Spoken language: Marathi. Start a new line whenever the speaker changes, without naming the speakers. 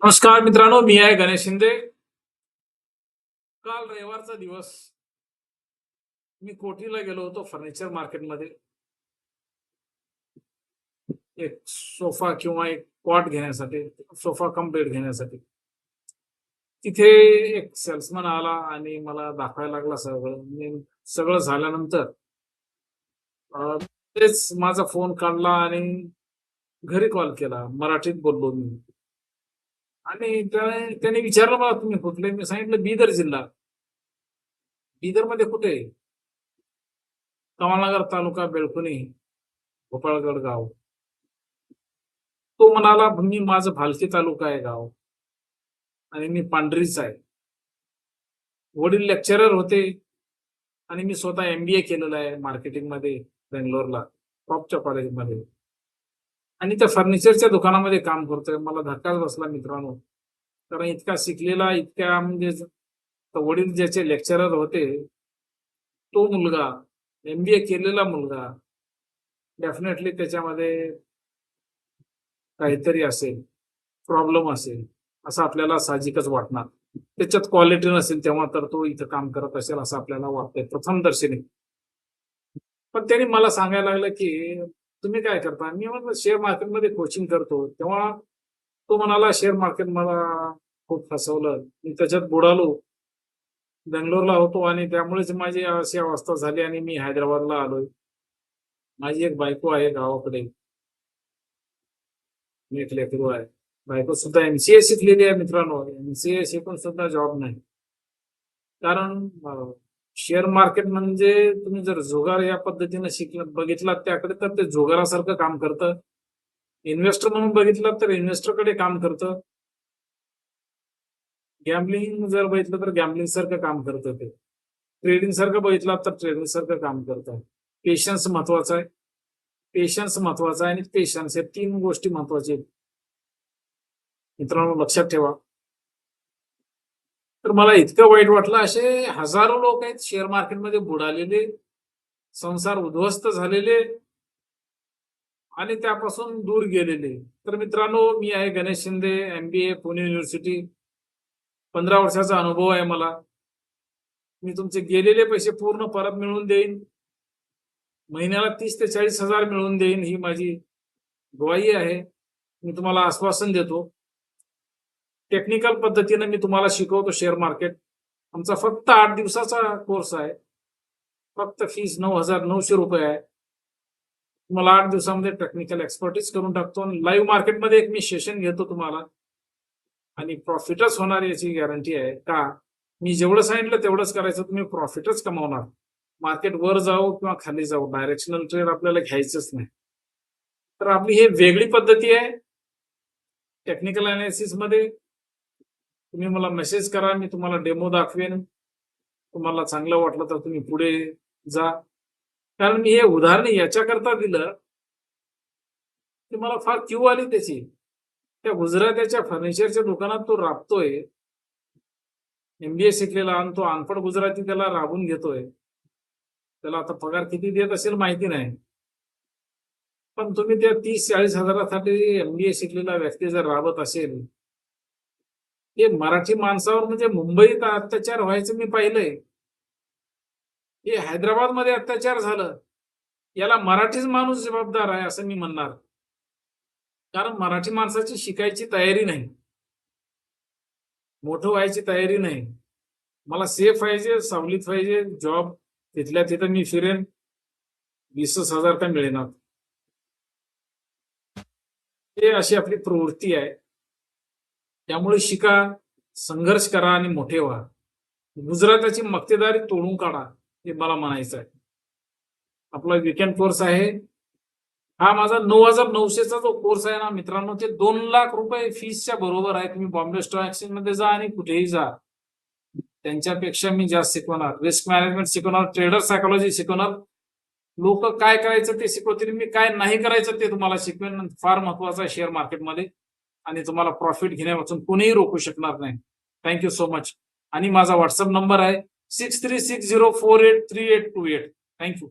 नमस्कार मित्रांनो, मी आहे गणेश शिंदे. काल रविवारचा दिवस. मी कोठीला गेलो होतो फर्निचर मार्केटमध्ये एक सोफा किंवा एक पॉट घेण्यासाठी, सोफा कम बेड घेण्यासाठी. तिथे एक सेल्समन आला आणि मला दाखवायला लागला सगळं. मी सगळं झाल्यानंतर तेच माझा फोन काढला आणि घरी कॉल केला. मराठीत बोललो मी आणि त्याने विचारलं मला, तुम्ही कुठले? मी सांगितलं बिदर जिल्हा. बिदरमध्ये कुठे? कमलनगर तालुका, बेळकुणी, गोपाळगड गाव. तो म्हणाला, मी माझं भालकी तालुका आहे गाव आणि मी पांढरीच आहे. वडील लेक्चरर होते आणि मी स्वतः MBA केलेलं आहे मार्केटिंगमध्ये बेंगलोरला, टॉपच्या कॉलेजमध्ये. आणि त्या फर्निचरच्या दुकानामध्ये काम करतोय. मला धक्काच बसला मित्रांनो, कारण इतका शिकलेला, इतक्या म्हणजे वडील ज्याचे लेक्चरर होते, तो मुलगा, MBA केलेला मुलगा, डेफिनेटली त्याच्यामध्ये काहीतरी असेल, प्रॉब्लेम असेल, असं आपल्याला साहजिकच वाटणार. त्याच्यात क्वालिटी नसेल तेव्हा तर तो इथं काम करत असेल असं आपल्याला वाटतंय प्रथमदर्शनी. पण त्यांनी मला सांगायला लागलं की तुम्ही काय करता? मी म्हटलं शेअर मार्केटमध्ये कोचिंग करतो. तेव्हा तो म्हणाला शेअर मार्केट मला खूप फसवलं, मी त्याच्यात बुडालो. बेंगलोरला होतो आणि त्यामुळेच माझी अशी अवस्था झाली आणि मी हैदराबादला आलोय. माझी एक बायको आहे गावाकडे, मी एक लेकरू आहे. बायको सुद्धा MCA शिकलेली आहे मित्रांनो. MCA शिकून सुद्धा जॉब नाही. कारण शेअर मार्केट म्हणजे तुम्ही जर जुगार या पद्धतीने शिकलं बघितलात त्याकडे, तर ते जुगारासारखं काम करतं. इन्व्हेस्टर म्हणून बघितलं तर इन्व्हेस्टरकडे काम करतं. गॅम्बलिंग जर बघितलं तर गॅम्बलिंग सारखं काम करतं ते. ट्रेडिंग सारखं बघितलं तर ट्रेडिंग सारखं काम करतं. पेशन्स महत्वाचा आहे. पेशन्स महत्वाचा आहे आणि पेशन्स हे 3 गोष्टी महत्वाच्या आहेत. मित्रांनो लक्षात ठेवा. तर मला इतकं वाईट वाटलं, असे हजारो लोक आहेत शेअर मार्केटमध्ये बुडालेले, संसार उद्ध्वस्त झालेले आणि त्यापासून दूर गेलेले. तर मित्रांनो, मी आहे गणेश शिंदे, MBA पुणे युनिव्हर्सिटी. 15 वर्षाचा अनुभव आहे मला. मी तुमचे गेलेले पैसे पूर्ण परत मिळवून देईन. महिन्याला 30 ते 40 हजार मिळवून देईन, ही माझी ग्वाही आहे. मी तुम्हाला आश्वासन देतो. टेक्निकल पद्धतीने मी तुम्हाला शिकवतो शेअर मार्केट. आमचा फक्त 8 दिवसाचा कोर्स आहे. फक्त फीस ₹9,900 आहे. तुम्हाला 8 दिवसामध्ये टेक्निकल एक्सपर्टीज करून टाकतो आणि लाईव्ह मार्केटमध्ये एक मी सेशन घेतो तुम्हाला आणि प्रॉफिटच होणार याची गॅरंटी आहे. का? मी जेवढं सांगितलं तेवढंच करायचं, तुम्ही प्रॉफिटच कमावणार. मार्केट वर जाऊ किंवा खाली जाऊ, डायरेक्शनल ट्रेड आपल्याला घ्यायचंच नाही. तर आपली ही वेगळी पद्धती आहे टेक्निकल अनालिसिस मध्ये. तुम्ही मला मेसेज करा, मी तुम्हाला डेमो दाखवेन. तुम्हाला चांगलं वाटलं तर तुम्ही पुढे जा. कारण मी हे उदाहरण याच्याकरता दिलं की मला फार क्यू आली त्याची. त्या गुजरात्याच्या फर्निचरच्या दुकानात तो राबतोय, MBA शिकलेला, आणि तो अनपढ गुजराती त्याला राबून घेतोय. त्याला आता पगार किती देत असेल माहिती नाही, पण तुम्ही त्या 30-40 हजारासाठी MBA शिकलेला व्यक्ती जर राबत असेल, हे मराठी माणसावर म्हणजे मुंबईत अत्याचार व्हायचं मी पाहिलंय. हे हैदराबादमध्ये अत्याचार झालं, याला मराठीच माणूस जबाबदार आहे असं मी म्हणणार. कारण मराठी माणसाची शिकायची तयारी नाही, मोठं व्हायची तयारी नाही. मला सेफ पाहिजे, सावलीत पाहिजे, जॉब तिथल्या तिथं मी फिरेन, 20 हजार का मिळेना. हे अशी आपली प्रवृत्ती आहे. त्यामुळे शिका, संघर्ष करा आणि मोठे व्हा. गुजराताची मक्तेदारी तोडून काढा, हे मला म्हणायचं आहे. आपला वीकेंड कोर्स आहे हा. माझा 9,900चा जो कोर्स आहे ना मित्रांनो, ते 2 लाख रुपये फीसच्या बरोबर आहे. तुम्ही बॉम्बे स्टॉक एक्सचेंज मध्ये जा आणि कुठेही जा, त्यांच्यापेक्षा मी जास्त शिकवणार. रिस्क मॅनेजमेंट शिकवणार, ट्रेडर सायकोलॉजी शिकवणार, लोक काय करायचं ते शिकवतील, मी काय नाही करायचं ते तुम्हाला शिकवेन. फार महत्वाचं आहे शेअर मार्केटमध्ये आणि तुम्हाला प्रॉफिट घेण्यापासून कोणीही रोखू शकणार नाही. Thank you so much. आणि माझा व्हॉट्सअप नंबर आहे 6360483828. थँक्यू.